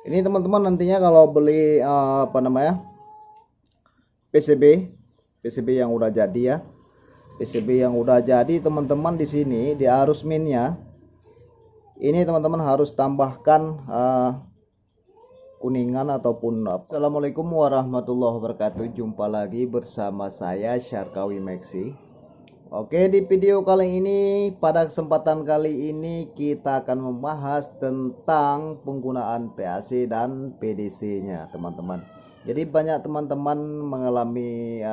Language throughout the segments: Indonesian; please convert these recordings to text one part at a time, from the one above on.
Ini teman-teman nantinya kalau beli PCB yang udah jadi ya. PCB yang udah jadi teman-teman, di sini di arus minnya ini teman-teman harus tambahkan kuningan ataupun Assalamualaikum warahmatullahi wabarakatuh. Jumpa lagi bersama saya Syarkawi Maxi. Oke, di video kali ini, pada kesempatan kali ini kita akan membahas tentang penggunaan PAC dan PDC nya teman-teman. Jadi banyak teman-teman mengalami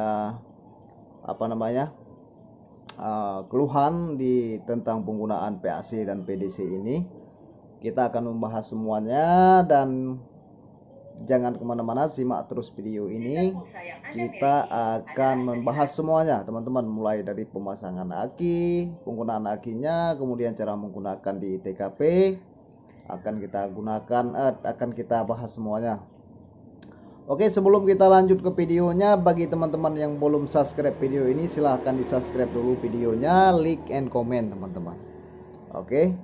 keluhan tentang penggunaan PAC dan PDC ini. Kita akan membahas semuanya, dan jangan kemana-mana, simak terus video ini. Kita akan membahas semuanya teman-teman, mulai dari pemasangan aki, penggunaan akinya, kemudian cara menggunakan di TKP akan kita bahas semuanya. Oke, sebelum kita lanjut ke videonya, bagi teman-teman yang belum subscribe video ini, silahkan di subscribe dulu videonya, like and comment teman-teman. Oke,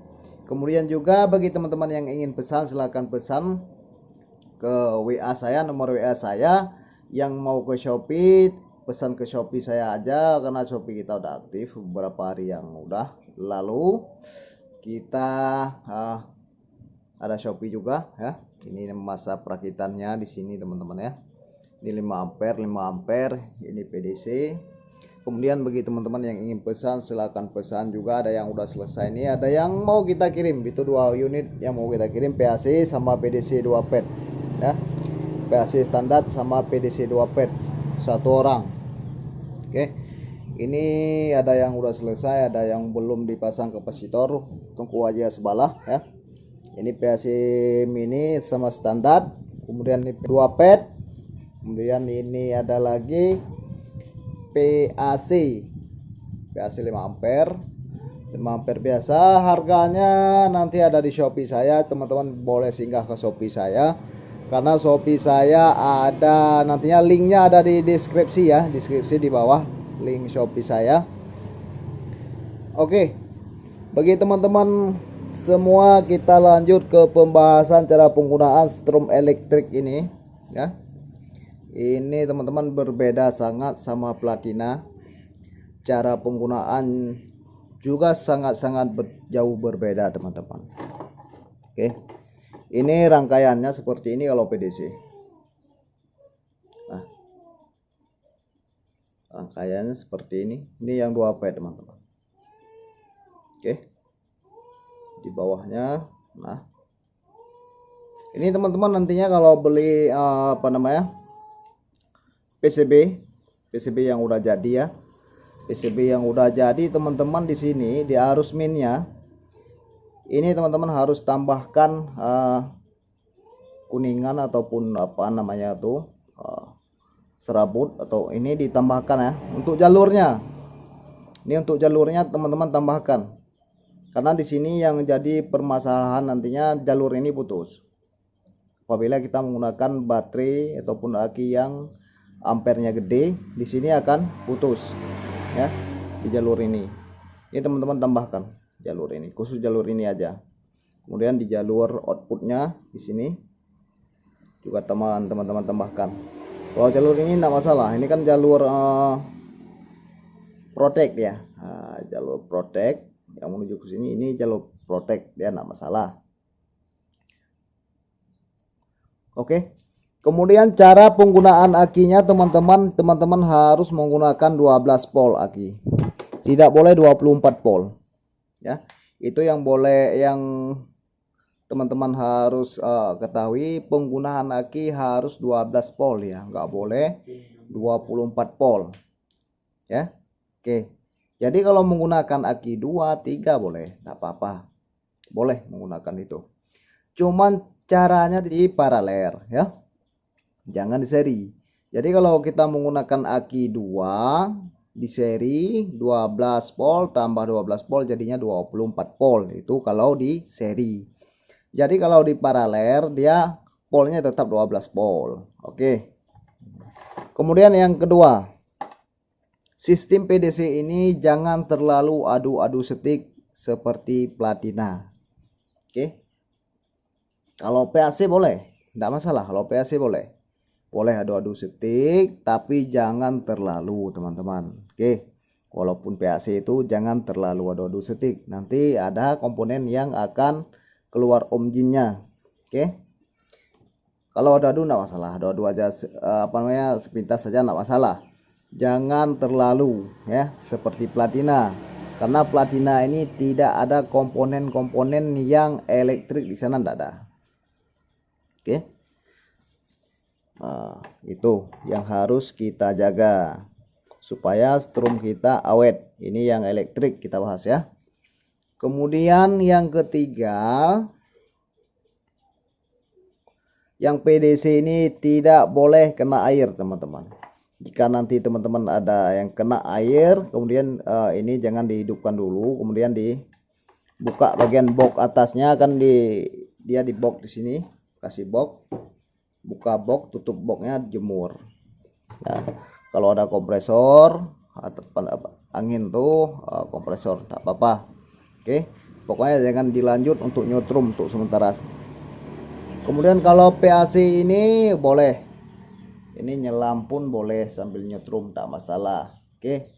kemudian juga bagi teman-teman yang ingin pesan, silahkan pesan ke WA saya, nomor WA saya. Yang mau ke Shopee, pesan ke Shopee saya aja, karena Shopee kita udah aktif beberapa hari yang udah lalu. Kita ada Shopee juga ya. Ini masa perakitannya di sini teman-teman ya. Ini 5 ampere, ini PDC. Kemudian bagi teman-teman yang ingin pesan, silahkan pesan juga. Ada yang udah selesai nih, ada yang mau kita kirim, itu 2 unit yang mau kita kirim, PAC sama PDC 2 pet ya. PAC standar sama PDC 2 pet 1 orang. Oke, ini ada yang udah selesai, ada yang belum dipasang kapasitor, tunggu aja sebelah ya. Ini PAC mini sama standar, kemudian ini 2 pet, kemudian ini ada lagi PAC 5 ampere biasa. Harganya nanti ada di Shopee saya, teman-teman boleh singgah ke Shopee saya, karena Shopee saya ada, nantinya linknya ada di deskripsi ya, deskripsi di bawah link Shopee saya. Oke, bagi teman-teman semua, kita lanjut ke pembahasan cara penggunaan strom elektrik ini ya. Ini teman-teman berbeda sangat sama platina, cara penggunaan juga sangat-sangat jauh berbeda teman-teman. Oke, ini rangkaiannya seperti ini kalau PDC. Nah, rangkaiannya seperti ini. Ini yang 2 pet teman-teman. Oke, di bawahnya. Nah, ini teman-teman nantinya kalau beli PCB yang udah jadi ya. PCB yang udah jadi teman-teman, di sini di arus minnya ini teman-teman harus tambahkan kuningan ataupun serabut, atau ini ditambahkan ya. Untuk jalurnya, ini untuk jalurnya teman-teman tambahkan, karena di sini yang jadi permasalahan nantinya jalur ini putus apabila kita menggunakan baterai ataupun aki yang ampernya gede. Di sini akan putus ya di jalur ini. Ini teman-teman tambahkan jalur ini, khusus jalur ini aja. Kemudian di jalur outputnya di sini juga teman-teman tambahkan. Kalau jalur ini enggak masalah, ini kan jalur protect ya. Nah, jalur protect yang menuju ke sini, ini jalur protect, dia enggak masalah. Oke. Kemudian cara penggunaan akinya teman-teman harus menggunakan 12 volt aki. Tidak boleh 24 volt. Ya. Itu yang boleh, yang teman-teman harus ketahui, penggunaan aki harus 12 volt ya, nggak boleh 24 volt ya. Oke, jadi kalau menggunakan aki 2-3 boleh, nggak apa-apa, boleh menggunakan itu, cuman caranya di paralel ya, jangan di seri. Jadi kalau kita menggunakan aki 2 di seri, 12 volt tambah 12 volt jadinya 24 volt, itu kalau di seri. Jadi kalau di paralel dia voltnya tetap 12 volt. Oke. Kemudian yang kedua, sistem PDC ini jangan terlalu adu-adu setik seperti platina. Oke. Kalau PAC boleh, Tidak masalah, kalau PAC boleh. Boleh adu-adu setik, tapi jangan terlalu teman-teman. Oke, walaupun PAC itu jangan terlalu adu-adu setik. Nanti ada komponen yang akan keluar omjinnya. Oke, kalau adu-adu tidak masalah, adu-adu aja sepintas saja tidak masalah. Jangan terlalu ya seperti platina, karena platina ini tidak ada komponen-komponen yang elektrik di sana, tidak ada. Oke, nah, itu yang harus kita jaga supaya strum kita awet. Ini yang elektrik kita bahas ya. Kemudian yang ketiga, yang PDC ini tidak boleh kena air teman-teman. Jika nanti teman-teman ada yang kena air, kemudian ini jangan dihidupkan dulu, kemudian dibuka bagian box atasnya, kan dia di box di sini, kasih box, buka box, tutup boxnya, jemur. Nah, kalau ada kompresor atau angin tuh kompresor tak apa-apa. Oke, pokoknya jangan dilanjut untuk nyetrum untuk sementara. Kemudian kalau PAC ini boleh, ini nyelam pun boleh sambil nyetrum, tak masalah. Oke.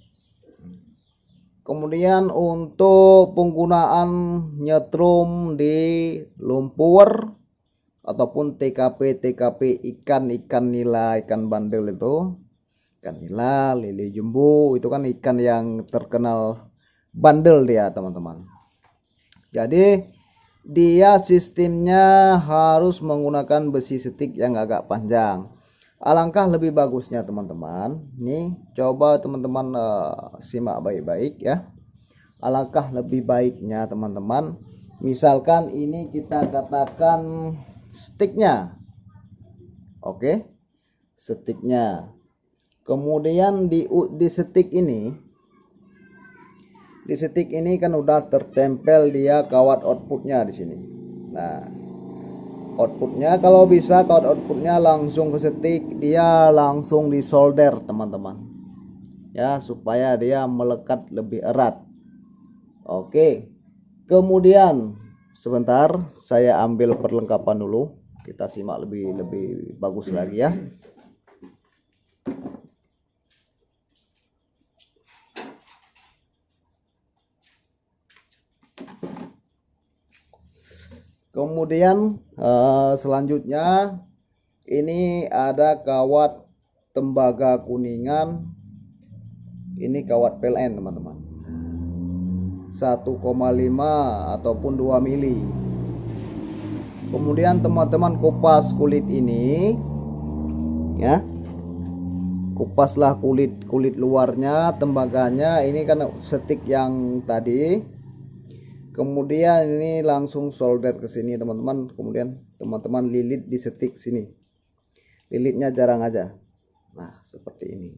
Kemudian untuk penggunaan nyetrum di lumpur ataupun TKP ikan nila, ikan bandel itu, ikan nila, lele jumbo, itu kan ikan yang terkenal bandel dia teman-teman. Jadi dia sistemnya harus menggunakan besi setik yang agak panjang. Alangkah lebih bagusnya teman-teman, nih coba teman-teman simak baik-baik ya. Alangkah lebih baiknya teman-teman, misalkan ini kita katakan stiknya, oke, stiknya. Kemudian di stik ini, kan udah tertempel dia kawat outputnya di sini. Nah, outputnya kalau bisa kawat outputnya langsung ke stik, dia langsung disolder teman-teman ya, supaya dia melekat lebih erat. Oke, kemudian sebentar saya ambil perlengkapan dulu, kita simak lebih bagus lagi ya. Kemudian selanjutnya ini ada kawat tembaga kuningan, ini kawat PLN teman-teman, 1,5 ataupun 2 mili. Kemudian teman-teman kupas kulit ini ya, kupaslah kulit luarnya, tembaganya, ini kan stik yang tadi. Kemudian ini langsung solder ke sini teman-teman. Kemudian teman-teman lilit di stik sini, lilitnya jarang aja. Nah seperti ini,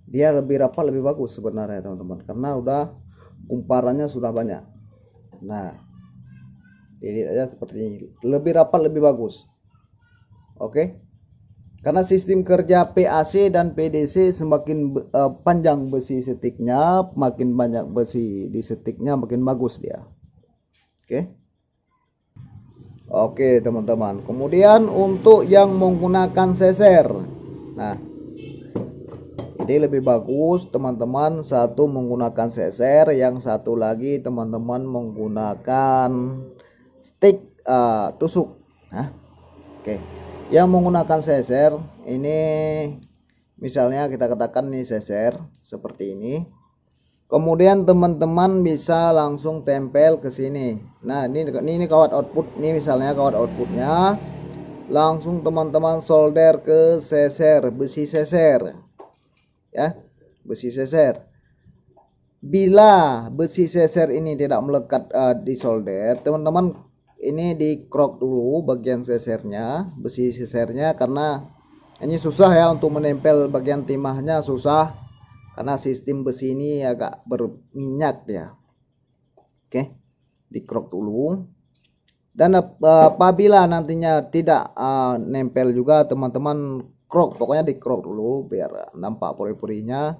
dia lebih rapat, lebih bagus sebenarnya teman-teman, karena udah kumparannya sudah banyak. Nah lilit aja seperti ini, lebih rapat, lebih bagus. Oke, karena sistem kerja PAC dan PDC semakin panjang besi setiknya, makin banyak besi di setiknya, makin bagus dia. Oke teman-teman. Kemudian untuk yang menggunakan seser, nah ini lebih bagus teman-teman, satu menggunakan seser, yang satu lagi teman-teman menggunakan stick tusuk. Nah, oke. Yang menggunakan seser ini, misalnya kita katakan nih seser seperti ini, kemudian teman-teman bisa langsung tempel ke sini. Nah ini kawat output, ini misalnya kawat outputnya, langsung teman-teman solder ke seser, besi seser ya, besi seser. Bila besi seser ini tidak melekat di solder, teman-teman ini dikrok dulu bagian sesernya, besi sesernya, karena ini susah ya untuk menempel bagian timahnya, susah karena sistem besi ini agak berminyak ya. Oke, dikrok dulu. Dan apabila nantinya tidak nempel juga, teman-teman krok, pokoknya dikrok dulu biar nampak pori-porinya.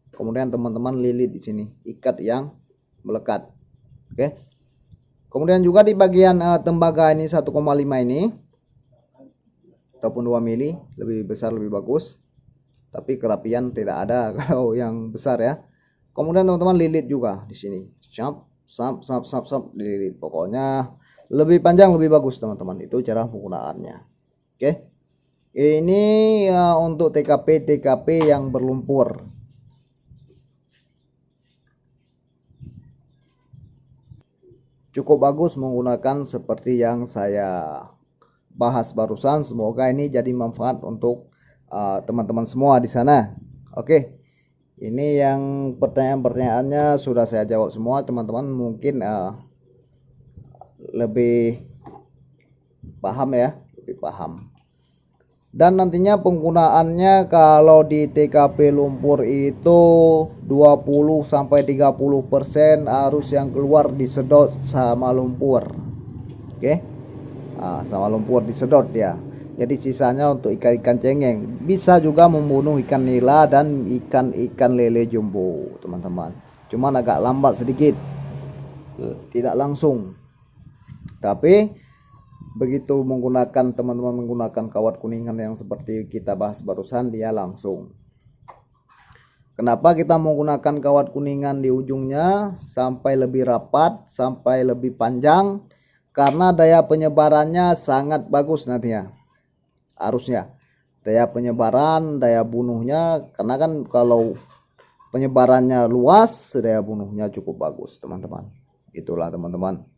Kemudian teman-teman lilit di sini, ikat yang melekat. Oke. Kemudian juga di bagian tembaga ini 1,5 ini, ataupun 2 mili, lebih besar lebih bagus. Tapi kerapian tidak ada kalau yang besar ya. Kemudian teman-teman lilit juga di sini. Sap dililit. Pokoknya lebih panjang lebih bagus teman-teman. Itu cara penggunaannya. Oke. Ini ya untuk TKP yang berlumpur. Cukup bagus menggunakan seperti yang saya bahas barusan. Semoga ini jadi manfaat untuk teman-teman semua di sana. Oke. Ini yang pertanyaan-pertanyaannya sudah saya jawab semua. Teman-teman mungkin lebih paham ya, lebih paham. Dan nantinya penggunaannya kalau di TKP lumpur itu 20-30% arus yang keluar disedot sama lumpur. Oke. Sama lumpur disedot ya. Jadi sisanya untuk ikan-ikan cengeng. Bisa juga membunuh ikan nila dan ikan-ikan lele jumbo, teman-teman. Cuman agak lambat sedikit. Tidak langsung. Tapi begitu teman-teman menggunakan kawat kuningan yang seperti kita bahas barusan, dia langsung. Kenapa kita menggunakan kawat kuningan di ujungnya sampai lebih rapat, sampai lebih panjang? Karena daya penyebarannya sangat bagus nantinya. Arusnya, daya penyebaran, daya bunuhnya, karena kan kalau penyebarannya luas, daya bunuhnya cukup bagus teman-teman. Itulah teman-teman.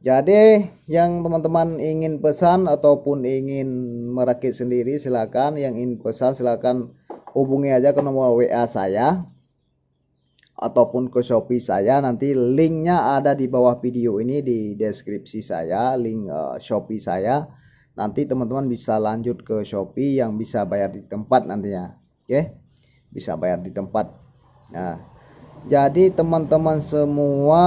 Jadi yang teman-teman ingin pesan ataupun ingin merakit sendiri, silakan. Yang ingin pesan silakan hubungi aja ke nomor WA saya ataupun ke Shopee saya. Nanti linknya ada di bawah video ini di deskripsi saya, link Shopee saya. Nanti teman-teman bisa lanjut ke Shopee yang bisa bayar di tempat nantinya. Oke, bisa bayar di tempat. Nah, jadi teman-teman semua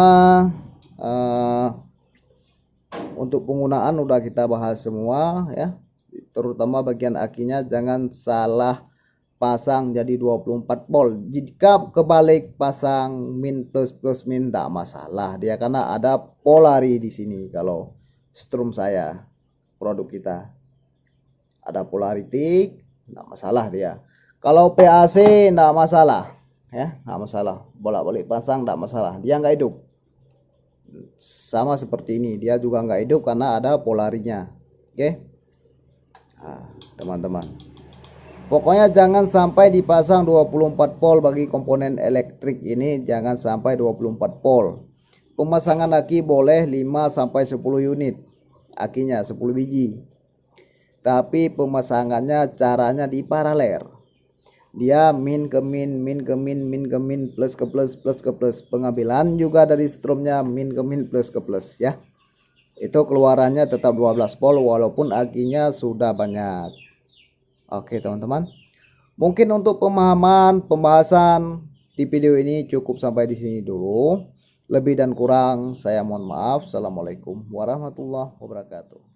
untuk penggunaan udah kita bahas semua ya. Terutama bagian akinya jangan salah pasang jadi 24 volt. Jika kebalik pasang min plus min tak masalah dia, karena ada polari di sini. Kalau strum saya, produk kita ada polaritik, enggak masalah dia. Kalau PAC enggak masalah ya, enggak masalah. Bolak-balik pasang enggak masalah, dia enggak hidup. Sama seperti ini, dia juga enggak hidup karena ada polarinya. Oke. Nah, teman-teman. Pokoknya jangan sampai dipasang 24 volt bagi komponen elektrik ini, jangan sampai 24 volt. Pemasangan aki boleh 5 sampai 10 unit. Akinya 10 biji. Tapi pemasangannya caranya di paralel. Dia min ke min, min ke min, min ke min, plus ke plus, plus ke plus. Pengambilan juga dari strumnya min ke min, plus ke plus ya. Itu keluarannya tetap 12 volt walaupun akinya sudah banyak. Oke teman-teman. Mungkin untuk pembahasan di video ini cukup sampai di sini dulu. Lebih dan kurang saya mohon maaf. Assalamualaikum warahmatullahi wabarakatuh.